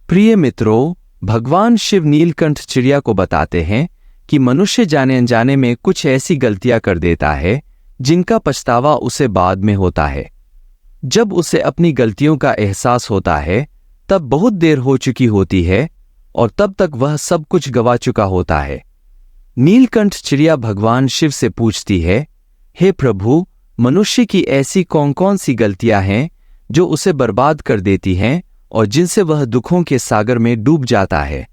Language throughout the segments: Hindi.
प्रिय मित्रों, भगवान शिव नीलकंठ चिड़िया को बताते हैं कि मनुष्य जाने अनजाने में कुछ ऐसी गलतियां कर देता है जिनका पछतावा उसे बाद में होता है। जब उसे अपनी गलतियों का एहसास होता है तब बहुत देर हो चुकी होती है और तब तक वह सब कुछ गंवा चुका होता है। नीलकंठ चिड़िया भगवान शिव से पूछती है, हे प्रभु, मनुष्य की ऐसी कौन कौन सी गलतियां हैं जो उसे बर्बाद कर देती हैं और जिनसे वह दुखों के सागर में डूब जाता है।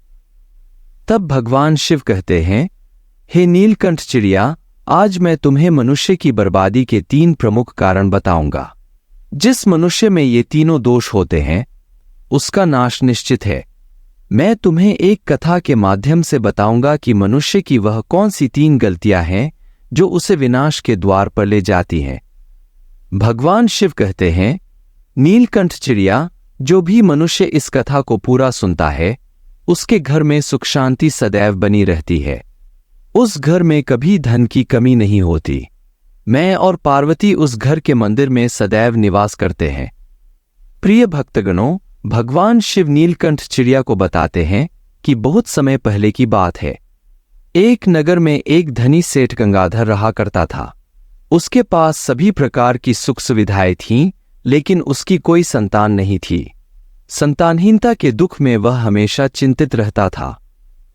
तब भगवान शिव कहते हैं, हे नीलकंठ चिड़िया, आज मैं तुम्हें मनुष्य की बर्बादी के 3 प्रमुख कारण बताऊंगा। जिस मनुष्य में ये तीनों दोष होते हैं उसका नाश निश्चित है। मैं तुम्हें एक कथा के माध्यम से बताऊंगा कि मनुष्य की वह कौन सी 3 गलतियां हैं जो उसे विनाश के द्वार पर ले जाती हैं। भगवान शिव कहते हैं, नीलकंठ चिड़िया, जो भी मनुष्य इस कथा को पूरा सुनता है उसके घर में सुख शांति सदैव बनी रहती है। उस घर में कभी धन की कमी नहीं होती। मैं और पार्वती उस घर के मंदिर में सदैव निवास करते हैं। प्रिय भक्तगणों, भगवान शिव नीलकंठ चिड़िया को बताते हैं कि बहुत समय पहले की बात है। एक नगर में एक धनी सेठ गंगाधर रहा करता था। उसके पास सभी प्रकार की सुख सुविधाएं थीं, लेकिन उसकी कोई संतान नहीं थी। संतानहीनता के दुख में वह हमेशा चिंतित रहता था।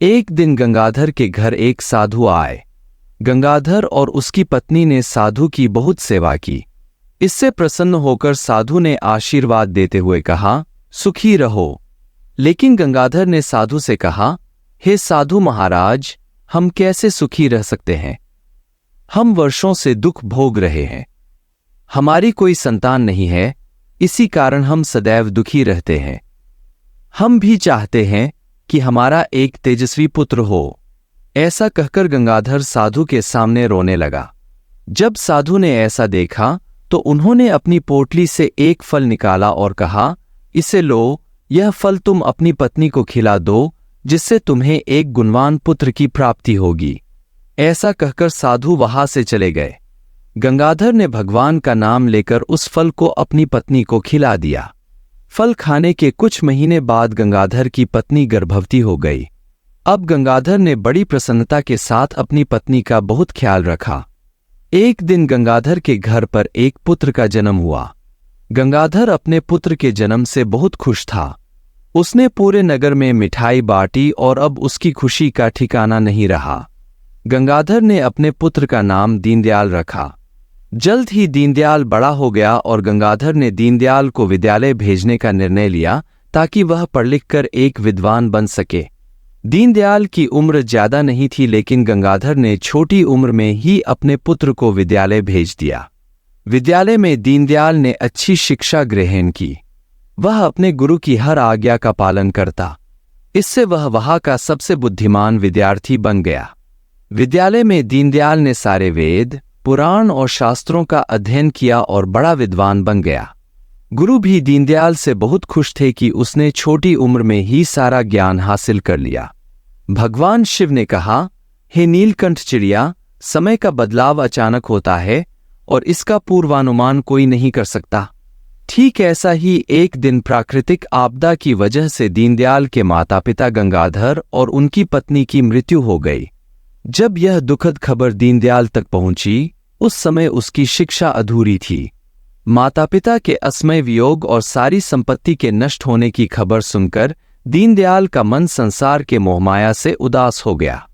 एक दिन गंगाधर के घर एक साधु आए। गंगाधर और उसकी पत्नी ने साधु की बहुत सेवा की। इससे प्रसन्न होकर साधु ने आशीर्वाद देते हुए कहा, सुखी रहो। लेकिन गंगाधर ने साधु से कहा, हे साधु महाराज, हम कैसे सुखी रह सकते हैं? हम वर्षों से दुख भोग रहे हैं। हमारी कोई संतान नहीं है, इसी कारण हम सदैव दुखी रहते हैं। हम भी चाहते हैं कि हमारा एक तेजस्वी पुत्र हो। ऐसा कहकर गंगाधर साधु के सामने रोने लगा। जब साधु ने ऐसा देखा तो उन्होंने अपनी पोटली से एक फल निकाला और कहा, इसे लो, यह फल तुम अपनी पत्नी को खिला दो, जिससे तुम्हें एक गुणवान पुत्र की प्राप्ति होगी। ऐसा कहकर साधु वहां से चले गए। गंगाधर ने भगवान का नाम लेकर उस फल को अपनी पत्नी को खिला दिया। फल खाने के कुछ महीने बाद गंगाधर की पत्नी गर्भवती हो गई। अब गंगाधर ने बड़ी प्रसन्नता के साथ अपनी पत्नी का बहुत ख्याल रखा। एक दिन गंगाधर के घर पर एक पुत्र का जन्म हुआ। गंगाधर अपने पुत्र के जन्म से बहुत खुश था। उसने पूरे नगर में मिठाई बांटी और अब उसकी खुशी का ठिकाना नहीं रहा। गंगाधर ने अपने पुत्र का नाम दीनदयाल रखा। जल्द ही दीनदयाल बड़ा हो गया और गंगाधर ने दीनदयाल को विद्यालय भेजने का निर्णय लिया ताकि वह पढ़ लिख कर एक विद्वान बन सके। दीनदयाल की उम्र ज्यादा नहीं थी, लेकिन गंगाधर ने छोटी उम्र में ही अपने पुत्र को विद्यालय भेज दिया। विद्यालय में दीनदयाल ने अच्छी शिक्षा ग्रहण की। वह अपने गुरु की हर आज्ञा का पालन करता। इससे वह वहां का सबसे बुद्धिमान विद्यार्थी बन गया। विद्यालय में दीनदयाल ने सारे वेद, पुराण और शास्त्रों का अध्ययन किया और बड़ा विद्वान बन गया। गुरु भी दीनदयाल से बहुत खुश थे कि उसने छोटी उम्र में ही सारा ज्ञान हासिल कर लिया। भगवान शिव ने कहा, हे नीलकंठ चिड़िया, समय का बदलाव अचानक होता है और इसका पूर्वानुमान कोई नहीं कर सकता। ठीक ऐसा ही एक दिन प्राकृतिक आपदा की वजह से दीनदयाल के माता पिता गंगाधर और उनकी पत्नी की मृत्यु हो गई। जब यह दुखद खबर दीनदयाल तक पहुंची, उस समय उसकी शिक्षा अधूरी थी। माता पिता के असमय वियोग और सारी संपत्ति के नष्ट होने की खबर सुनकर दीनदयाल का मन संसार के मोहमाया से उदास हो गया।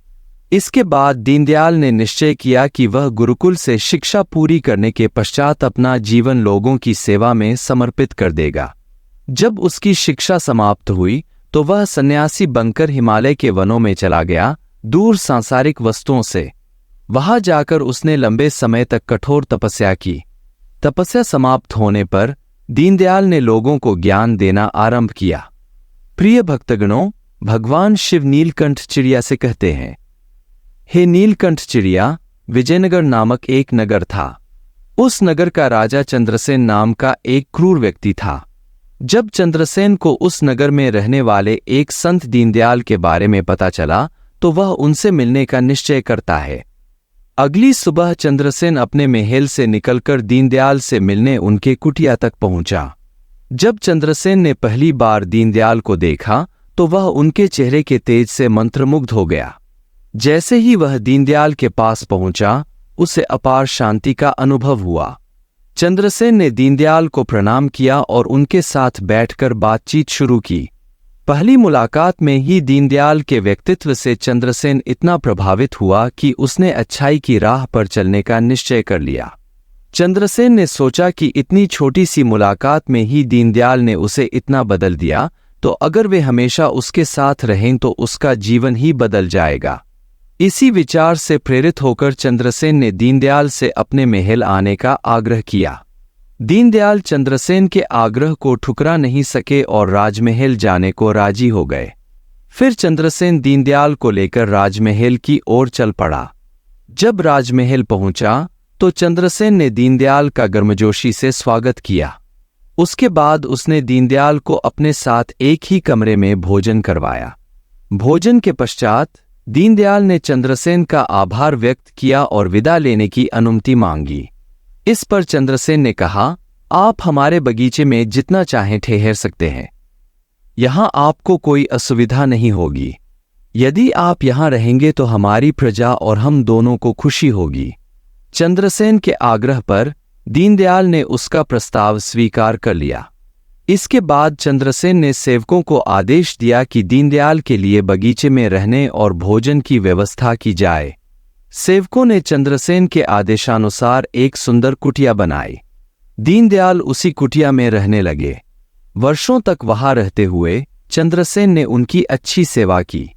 इसके बाद दीनदयाल ने निश्चय किया कि वह गुरुकुल से शिक्षा पूरी करने के पश्चात अपना जीवन लोगों की सेवा में समर्पित कर देगा। जब उसकी शिक्षा समाप्त हुई तो वह सन्यासी बनकर हिमालय के वनों में चला गया, दूर सांसारिक वस्तुओं से। वहां जाकर उसने लंबे समय तक कठोर तपस्या की। तपस्या समाप्त होने पर दीनदयाल ने लोगों को ज्ञान देना आरंभ किया। प्रिय भक्तगणों, भगवान शिव नीलकंठ चिड़िया से कहते हैं, हे नीलकंठ चिड़िया, विजयनगर नामक एक नगर था। उस नगर का राजा चंद्रसेन नाम का एक क्रूर व्यक्ति था। जब चंद्रसेन को उस नगर में रहने वाले एक संत दीनदयाल के बारे में पता चला तो वह उनसे मिलने का निश्चय करता है। अगली सुबह चंद्रसेन अपने महल से निकलकर दीनदयाल से मिलने उनके कुटिया तक पहुंचा। जब चंद्रसेन ने पहली बार दीनदयाल को देखा तो वह उनके चेहरे के तेज से मंत्रमुग्ध हो गया। जैसे ही वह दीनदयाल के पास पहुंचा, उसे अपार शांति का अनुभव हुआ। चंद्रसेन ने दीनदयाल को प्रणाम किया और उनके साथ बैठकर बातचीत शुरू की। पहली मुलाकात में ही दीनदयाल के व्यक्तित्व से चंद्रसेन इतना प्रभावित हुआ कि उसने अच्छाई की राह पर चलने का निश्चय कर लिया। चंद्रसेन ने सोचा कि इतनी छोटी सी मुलाकात में ही दीनदयाल ने उसे इतना बदल दिया, तो अगर वे हमेशा उसके साथ रहें तो उसका जीवन ही बदल जाएगा। इसी विचार से प्रेरित होकर चंद्रसेन ने दीनदयाल से अपने महल आने का आग्रह किया। दीनदयाल चंद्रसेन के आग्रह को ठुकरा नहीं सके और राजमहल जाने को राजी हो गए। फिर चंद्रसेन दीनदयाल को लेकर राजमहल की ओर चल पड़ा। जब राजमहल पहुंचा तो चंद्रसेन ने दीनदयाल का गर्मजोशी से स्वागत किया। उसके बाद उसने दीनदयाल को अपने साथ एक ही कमरे में भोजन करवाया। भोजन के पश्चात दीनदयाल ने चंद्रसेन का आभार व्यक्त किया और विदा लेने की अनुमति मांगी। इस पर चंद्रसेन ने कहा, आप हमारे बगीचे में जितना चाहें ठहर सकते हैं। यहां आपको कोई असुविधा नहीं होगी। यदि आप यहां रहेंगे तो हमारी प्रजा और हम दोनों को खुशी होगी। चंद्रसेन के आग्रह पर दीनदयाल ने उसका प्रस्ताव स्वीकार कर लिया। इसके बाद चंद्रसेन ने सेवकों को आदेश दिया कि दीनदयाल के लिए बगीचे में रहने और भोजन की व्यवस्था की जाए। सेवकों ने चंद्रसेन के आदेशानुसार एक सुंदर कुटिया बनाई। दीनदयाल उसी कुटिया में रहने लगे। वर्षों तक वहां रहते हुए चंद्रसेन ने उनकी अच्छी सेवा की।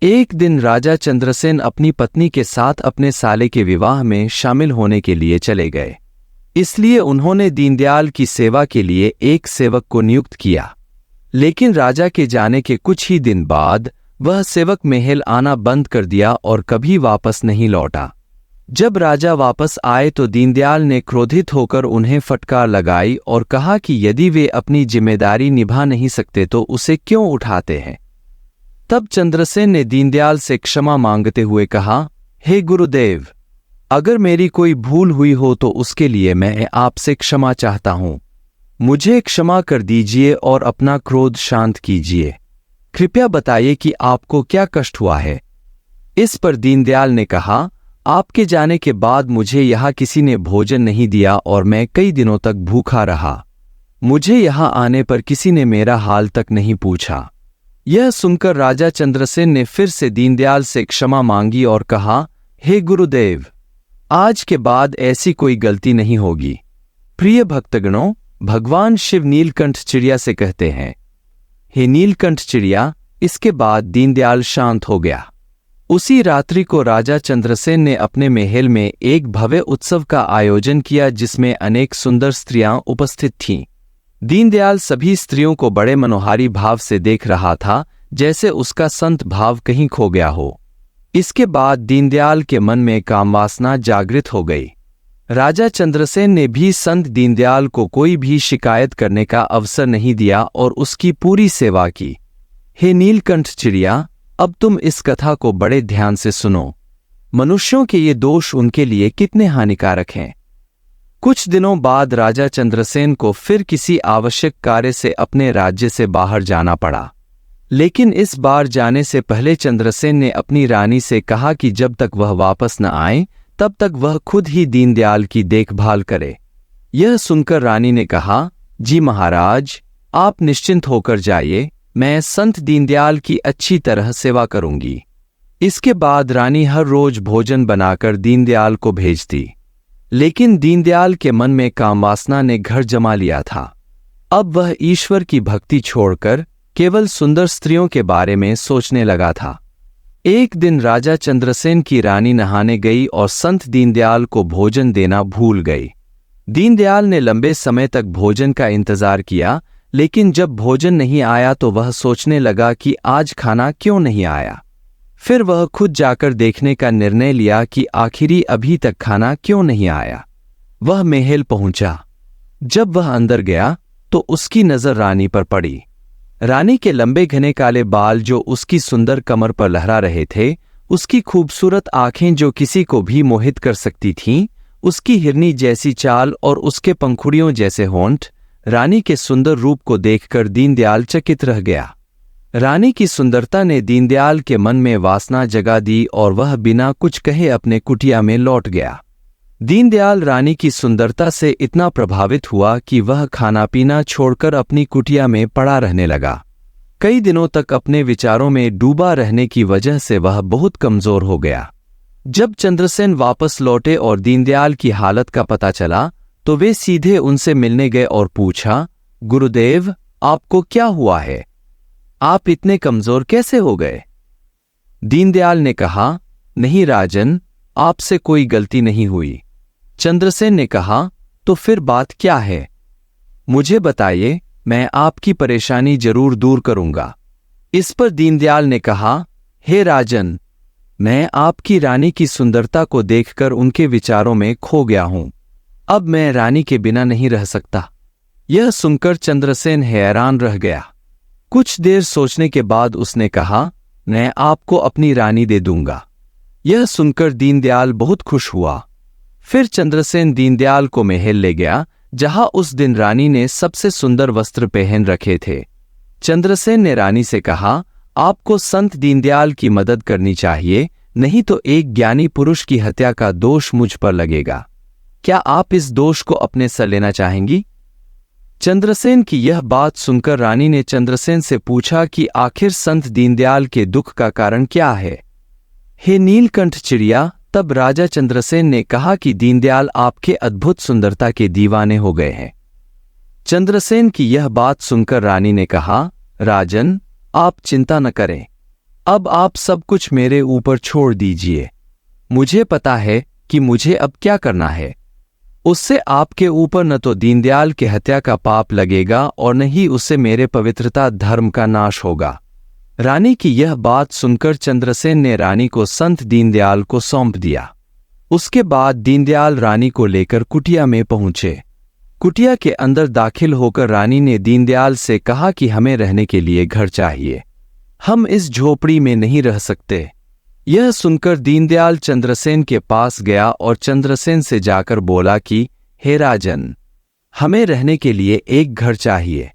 एक दिन राजा चंद्रसेन अपनी पत्नी के साथ अपने साले के विवाह में शामिल होने के लिए चले गए। इसलिए उन्होंने दीनदयाल की सेवा के लिए एक सेवक को नियुक्त किया। लेकिन राजा के जाने के कुछ ही दिन बाद वह सेवक महल आना बंद कर दिया और कभी वापस नहीं लौटा। जब राजा वापस आए तो दीनदयाल ने क्रोधित होकर उन्हें फटकार लगाई और कहा कि यदि वे अपनी जिम्मेदारी निभा नहीं सकते तो उसे क्यों उठाते हैं। तब चंद्रसेन ने दीनदयाल से क्षमा मांगते हुए कहा, हे गुरुदेव, अगर मेरी कोई भूल हुई हो तो उसके लिए मैं आपसे क्षमा चाहता हूं। मुझे क्षमा कर दीजिए और अपना क्रोध शांत कीजिए। कृपया बताइए कि आपको क्या कष्ट हुआ है। इस पर दीनदयाल ने कहा, आपके जाने के बाद मुझे यहां किसी ने भोजन नहीं दिया और मैं कई दिनों तक भूखा रहा। मुझे यहां आने पर किसी ने मेरा हाल तक नहीं पूछा। यह सुनकर राजा चंद्रसेन ने फिर से दीनदयाल से क्षमा मांगी और कहा, हे गुरुदेव, आज के बाद ऐसी कोई गलती नहीं होगी। प्रिय भक्तगणों, भगवान शिव नीलकंठ चिड़िया से कहते हैं, हे नीलकंठ चिड़िया। इसके बाद दीनदयाल शांत हो गया। उसी रात्रि को राजा चंद्रसेन ने अपने महल में एक भव्य उत्सव का आयोजन किया जिसमें अनेक सुंदर स्त्रियां उपस्थित थीं। दीनदयाल सभी स्त्रियों को बड़े मनोहारी भाव से देख रहा था, जैसे उसका संत भाव कहीं खो गया हो। इसके बाद दीनदयाल के मन में कामवासना जागृत हो गई। राजा चंद्रसेन ने भी संत दीनदयाल को कोई भी शिकायत करने का अवसर नहीं दिया और उसकी पूरी सेवा की। हे नीलकंठ चिड़िया, अब तुम इस कथा को बड़े ध्यान से सुनो। मनुष्यों के ये दोष उनके लिए कितने हानिकारक हैं। कुछ दिनों बाद राजा चंद्रसेन को फिर किसी आवश्यक कार्य से अपने राज्य से बाहर जाना पड़ा। लेकिन इस बार जाने से पहले चंद्रसेन ने अपनी रानी से कहा कि जब तक वह वापस न आए तब तक वह खुद ही दीनदयाल की देखभाल करे। यह सुनकर रानी ने कहा, जी महाराज, आप निश्चिंत होकर जाइए, मैं संत दीनदयाल की अच्छी तरह सेवा करूंगी। इसके बाद रानी हर रोज भोजन बनाकर दीनदयाल को भेजती। लेकिन दीनदयाल के मन में कामवासना ने घर जमा लिया था। अब वह ईश्वर की भक्ति छोड़कर केवल सुंदर स्त्रियों के बारे में सोचने लगा था। एक दिन राजा चंद्रसेन की रानी नहाने गई और संत दीनदयाल को भोजन देना भूल गई। दीनदयाल ने लंबे समय तक भोजन का इंतजार किया, लेकिन जब भोजन नहीं आया तो वह सोचने लगा कि आज खाना क्यों नहीं आया। फिर वह खुद जाकर देखने का निर्णय लिया कि आखिरी अभी तक खाना क्यों नहीं आया। वह महल पहुंचा। जब वह अंदर गया तो उसकी नजर रानी पर पड़ी। रानी के लंबे घने काले बाल जो उसकी सुंदर कमर पर लहरा रहे थे, उसकी खूबसूरत आंखें जो किसी को भी मोहित कर सकती थीं, उसकी हिरनी जैसी चाल और उसके पंखुड़ियों जैसे होंठ। रानी के सुंदर रूप को देखकर दीनदयाल चकित रह गया। रानी की सुंदरता ने दीनदयाल के मन में वासना जगा दी और वह बिना कुछ कहे अपने कुटिया में लौट गया। दीनदयाल रानी की सुंदरता से इतना प्रभावित हुआ कि वह खाना पीना छोड़कर अपनी कुटिया में पड़ा रहने लगा। कई दिनों तक अपने विचारों में डूबा रहने की वजह से वह बहुत कमजोर हो गया। जब चंद्रसेन वापस लौटे और दीनदयाल की हालत का पता चला तो वे सीधे उनसे मिलने गए और पूछा, गुरुदेव, आपको क्या हुआ है? आप इतने कमजोर कैसे हो गए? दीनदयाल ने कहा, नहीं राजन, आपसे कोई गलती नहीं हुई। चंद्रसेन ने कहा, तो फिर बात क्या है? मुझे बताइए, मैं आपकी परेशानी जरूर दूर करूंगा। इस पर दीनदयाल ने कहा, हे राजन, मैं आपकी रानी की सुंदरता को देखकर उनके विचारों में खो गया हूं। अब मैं रानी के बिना नहीं रह सकता। यह सुनकर चंद्रसेन हैरान रह गया। कुछ देर सोचने के बाद उसने कहा, मैं आपको अपनी रानी दे दूंगा। यह सुनकर दीनदयाल बहुत खुश हुआ। फिर चंद्रसेन दीनदयाल को महल ले गया, जहां उस दिन रानी ने सबसे सुंदर वस्त्र पहन रखे थे। चंद्रसेन ने रानी से कहा, आपको संत दीनदयाल की मदद करनी चाहिए, नहीं तो एक ज्ञानी पुरुष की हत्या का दोष मुझ पर लगेगा। क्या आप इस दोष को अपने सर लेना चाहेंगी? चंद्रसेन की यह बात सुनकर रानी ने चंद्रसेन से पूछा कि आखिर संत दीनदयाल के दुख का कारण क्या है? हे नीलकंठ चिड़िया, तब राजा चंद्रसेन ने कहा कि दीनदयाल आपके अद्भुत सुंदरता के दीवाने हो गए हैं। चंद्रसेन की यह बात सुनकर रानी ने कहा, राजन, आप चिंता न करें। अब आप सब कुछ मेरे ऊपर छोड़ दीजिए। मुझे पता है कि मुझे अब क्या करना है। उससे आपके ऊपर न तो दीनदयाल के हत्या का पाप लगेगा और न ही उससे मेरे पवित्रता धर्म का नाश होगा। रानी की यह बात सुनकर चंद्रसेन ने रानी को संत दीनदयाल को सौंप दिया। उसके बाद दीनदयाल रानी को लेकर कुटिया में पहुंचे। कुटिया के अंदर दाखिल होकर रानी ने दीनदयाल से कहा कि हमें रहने के लिए घर चाहिए, हम इस झोपड़ी में नहीं रह सकते। यह सुनकर दीनदयाल चंद्रसेन के पास गया और चंद्रसेन से जाकर बोला कि हे राजन, हमें रहने के लिए एक घर चाहिए।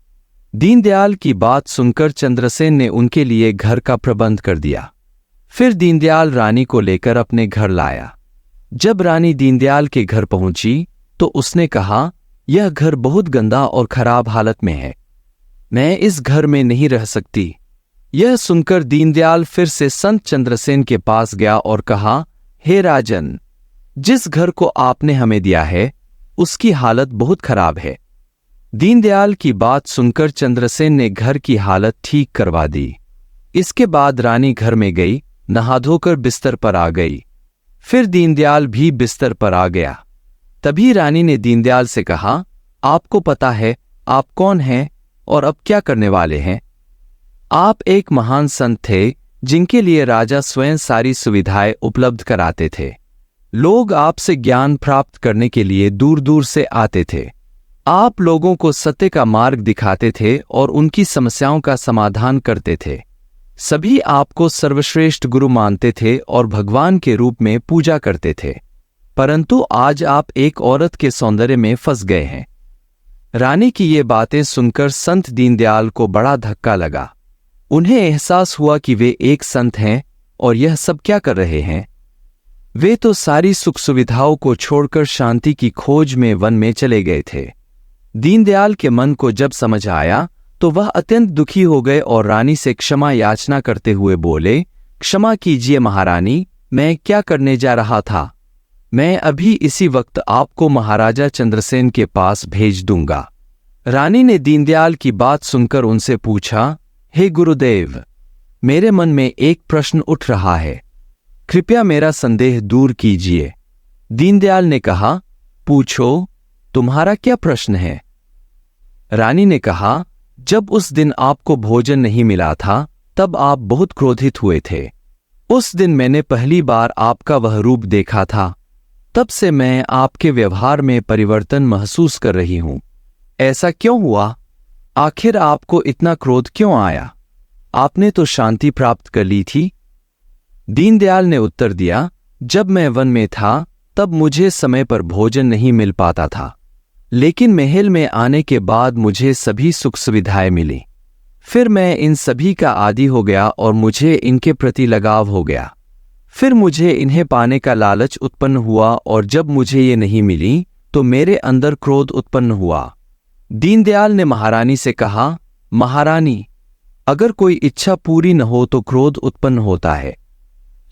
दीनदयाल की बात सुनकर चंद्रसेन ने उनके लिए घर का प्रबंध कर दिया। फिर दीनदयाल रानी को लेकर अपने घर लाया। जब रानी दीनदयाल के घर पहुंची तो उसने कहा, यह घर बहुत गंदा और खराब हालत में है, मैं इस घर में नहीं रह सकती। यह सुनकर दीनदयाल फिर से संत चंद्रसेन के पास गया और कहा, हे राजन, जिस घर को आपने हमें दिया है उसकी हालत बहुत खराब है। दीनदयाल की बात सुनकर चंद्रसेन ने घर की हालत ठीक करवा दी। इसके बाद रानी घर में गई, नहा धोकर बिस्तर पर आ गई। फिर दीनदयाल भी बिस्तर पर आ गया। तभी रानी ने दीनदयाल से कहा, आपको पता है आप कौन हैं और अब क्या करने वाले हैं? आप एक महान संत थे जिनके लिए राजा स्वयं सारी सुविधाएं उपलब्ध कराते थे। लोग आपसे ज्ञान प्राप्त करने के लिए दूर दूर से आते थे। आप लोगों को सत्य का मार्ग दिखाते थे और उनकी समस्याओं का समाधान करते थे। सभी आपको सर्वश्रेष्ठ गुरु मानते थे और भगवान के रूप में पूजा करते थे। परंतु आज आप एक औरत के सौंदर्य में फंस गए हैं। रानी की ये बातें सुनकर संत दीनदयाल को बड़ा धक्का लगा। उन्हें एहसास हुआ कि वे एक संत हैं और यह सब क्या कर रहे हैं। वे तो सारी सुख सुविधाओं को छोड़कर शांति की खोज में वन में चले गए थे। दीनदयाल के मन को जब समझ आया तो वह अत्यंत दुखी हो गए और रानी से क्षमा याचना करते हुए बोले, क्षमा कीजिए महारानी, मैं क्या करने जा रहा था। मैं अभी इसी वक्त आपको महाराजा चंद्रसेन के पास भेज दूंगा। रानी ने दीनदयाल की बात सुनकर उनसे पूछा, हे गुरुदेव, मेरे मन में एक प्रश्न उठ रहा है, कृपया मेरा संदेह दूर कीजिए। दीनदयाल ने कहा, पूछो, तुम्हारा क्या प्रश्न है? रानी ने कहा, जब उस दिन आपको भोजन नहीं मिला था तब आप बहुत क्रोधित हुए थे। उस दिन मैंने पहली बार आपका वह रूप देखा था। तब से मैं आपके व्यवहार में परिवर्तन महसूस कर रही हूं। ऐसा क्यों हुआ? आखिर आपको इतना क्रोध क्यों आया? आपने तो शांति प्राप्त कर ली थी। दीनदयाल ने उत्तर दिया, जब मैं वन में था तब मुझे समय पर भोजन नहीं मिल पाता था, लेकिन महल में आने के बाद मुझे सभी सुख सुविधाएं मिली। फिर मैं इन सभी का आदी हो गया और मुझे इनके प्रति लगाव हो गया। फिर मुझे इन्हें पाने का लालच उत्पन्न हुआ और जब मुझे ये नहीं मिली तो मेरे अंदर क्रोध उत्पन्न हुआ। दीनदयाल ने महारानी से कहा, महारानी, अगर कोई इच्छा पूरी न हो तो क्रोध उत्पन्न होता है,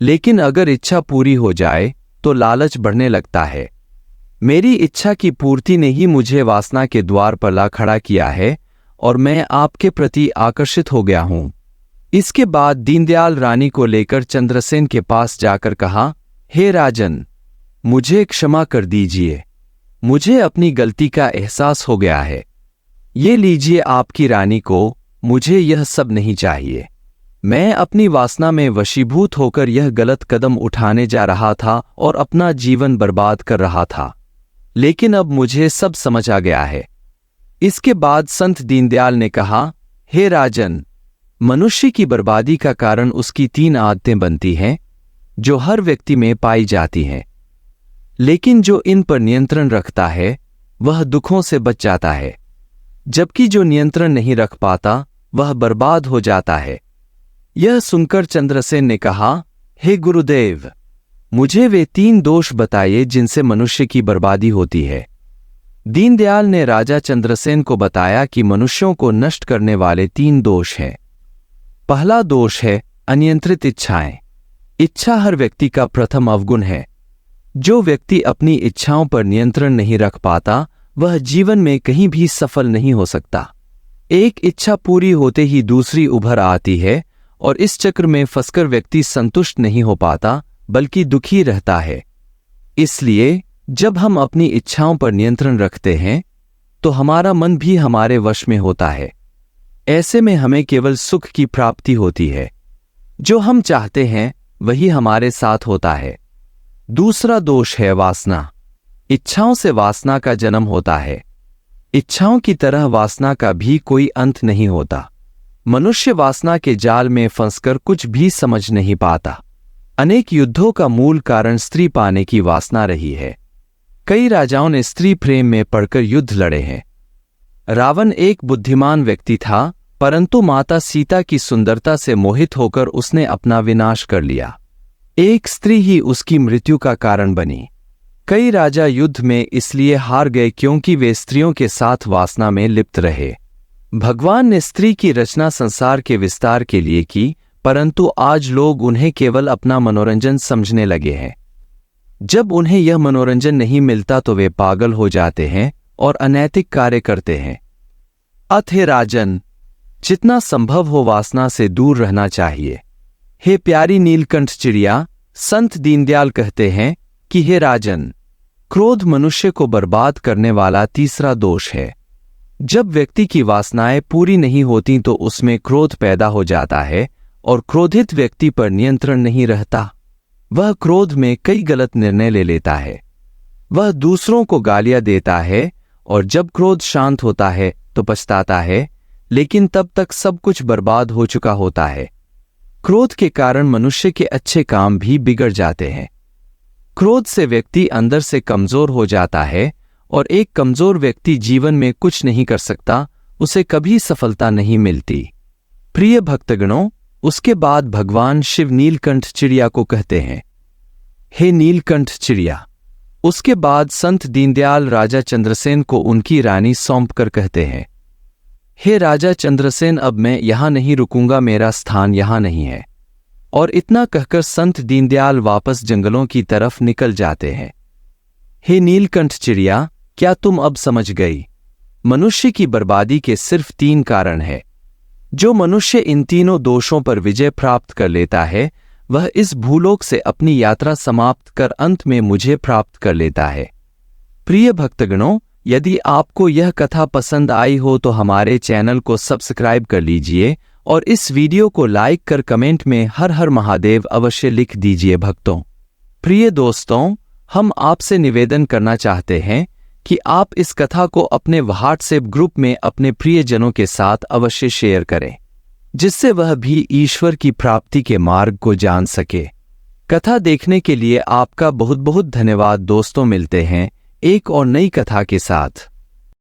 लेकिन अगर इच्छा पूरी हो जाए तो लालच बढ़ने लगता है। मेरी इच्छा की पूर्ति ने ही मुझे वासना के द्वार पर ला खड़ा किया है और मैं आपके प्रति आकर्षित हो गया हूं। इसके बाद दीनदयाल रानी को लेकर चंद्रसेन के पास जाकर कहा, हे राजन, मुझे क्षमा कर दीजिए, मुझे अपनी गलती का एहसास हो गया है। ये लीजिए आपकी रानी को, मुझे यह सब नहीं चाहिए। मैं अपनी वासना में वशीभूत होकर यह गलत कदम उठाने जा रहा था और अपना जीवन बर्बाद कर रहा था, लेकिन अब मुझे सब समझ आ गया है। इसके बाद संत दीनदयाल ने कहा, हे राजन, मनुष्य की बर्बादी का कारण उसकी 3 आदतें बनती हैं जो हर व्यक्ति में पाई जाती हैं, लेकिन जो इन पर नियंत्रण रखता है वह दुखों से बच जाता है, जबकि जो नियंत्रण नहीं रख पाता वह बर्बाद हो जाता है। यह सुनकर चंद्रसेन ने कहा, हे गुरुदेव, मुझे वे 3 दोष बताइए जिनसे मनुष्य की बर्बादी होती है। दीनदयाल ने राजा चंद्रसेन को बताया कि मनुष्यों को नष्ट करने वाले 3 दोष हैं। पहला दोष है अनियंत्रित इच्छाएं। इच्छा हर व्यक्ति का प्रथम अवगुण है। जो व्यक्ति अपनी इच्छाओं पर नियंत्रण नहीं रख पाता वह जीवन में कहीं भी सफल नहीं हो सकता। एक इच्छा पूरी होते ही दूसरी उभर आती है और इस चक्र में फंसकर व्यक्ति संतुष्ट नहीं हो पाता बल्कि दुखी रहता है। इसलिए जब हम अपनी इच्छाओं पर नियंत्रण रखते हैं तो हमारा मन भी हमारे वश में होता है। ऐसे में हमें केवल सुख की प्राप्ति होती है। जो हम चाहते हैं वही हमारे साथ होता है। दूसरा दोष है वासना। इच्छाओं से वासना का जन्म होता है। इच्छाओं की तरह वासना का भी कोई अंत नहीं होता। मनुष्य वासना के जाल में फंसकर कुछ भी समझ नहीं पाता। अनेक युद्धों का मूल कारण स्त्री पाने की वासना रही है। कई राजाओं ने स्त्री प्रेम में पड़कर युद्ध लड़े हैं। रावण एक बुद्धिमान व्यक्ति था, परंतु माता सीता की सुंदरता से मोहित होकर उसने अपना विनाश कर लिया। एक स्त्री ही उसकी मृत्यु का कारण बनी। कई राजा युद्ध में इसलिए हार गए क्योंकि वे स्त्रियों के साथ वासना में लिप्त रहे। भगवान ने स्त्री की रचना संसार के विस्तार के लिए की, परंतु आज लोग उन्हें केवल अपना मनोरंजन समझने लगे हैं। जब उन्हें यह मनोरंजन नहीं मिलता तो वे पागल हो जाते हैं और अनैतिक कार्य करते हैं। अतः राजन, जितना संभव हो वासना से दूर रहना चाहिए। हे प्यारी नीलकंठ चिड़िया, संत दीनदयाल कहते हैं कि हे राजन, क्रोध मनुष्य को बर्बाद करने वाला तीसरा दोष है। जब व्यक्ति की वासनाएं पूरी नहीं होती तो उसमें क्रोध पैदा हो जाता है और क्रोधित व्यक्ति पर नियंत्रण नहीं रहता। वह क्रोध में कई गलत निर्णय ले लेता है। वह दूसरों को गालियां देता है और जब क्रोध शांत होता है तो पछताता है, लेकिन तब तक सब कुछ बर्बाद हो चुका होता है। क्रोध के कारण मनुष्य के अच्छे काम भी बिगड़ जाते हैं। क्रोध से व्यक्ति अंदर से कमजोर हो जाता है और एक कमजोर व्यक्ति जीवन में कुछ नहीं कर सकता, उसे कभी सफलता नहीं मिलती। प्रिय भक्तगणों, उसके बाद भगवान शिव नीलकंठ चिड़िया को कहते हैं, हे नीलकंठ चिड़िया। उसके बाद संत दीनदयाल राजा चंद्रसेन को उनकी रानी सौंपकर कहते हैं, हे राजा चंद्रसेन, अब मैं यहां नहीं रुकूंगा, मेरा स्थान यहां नहीं है। और इतना कहकर संत दीनदयाल वापस जंगलों की तरफ निकल जाते हैं। हे नीलकंठ चिड़िया, क्या तुम अब समझ गई? मनुष्य की बर्बादी के सिर्फ 3 कारण हैं। जो मनुष्य इन तीनों दोषों पर विजय प्राप्त कर लेता है वह इस भूलोक से अपनी यात्रा समाप्त कर अंत में मुझे प्राप्त कर लेता है। प्रिय भक्तगणों, यदि आपको यह कथा पसंद आई हो तो हमारे चैनल को सब्सक्राइब कर लीजिए और इस वीडियो को लाइक कर कमेंट में हर हर महादेव अवश्य लिख दीजिए। भक्तों, प्रिय दोस्तों, हम आपसे निवेदन करना चाहते हैं कि आप इस कथा को अपने व्हाट्सएप ग्रुप में अपने प्रियजनों के साथ अवश्य शेयर करें, जिससे वह भी ईश्वर की प्राप्ति के मार्ग को जान सके। कथा देखने के लिए आपका बहुत बहुत धन्यवाद दोस्तों। मिलते हैं एक और नई कथा के साथ।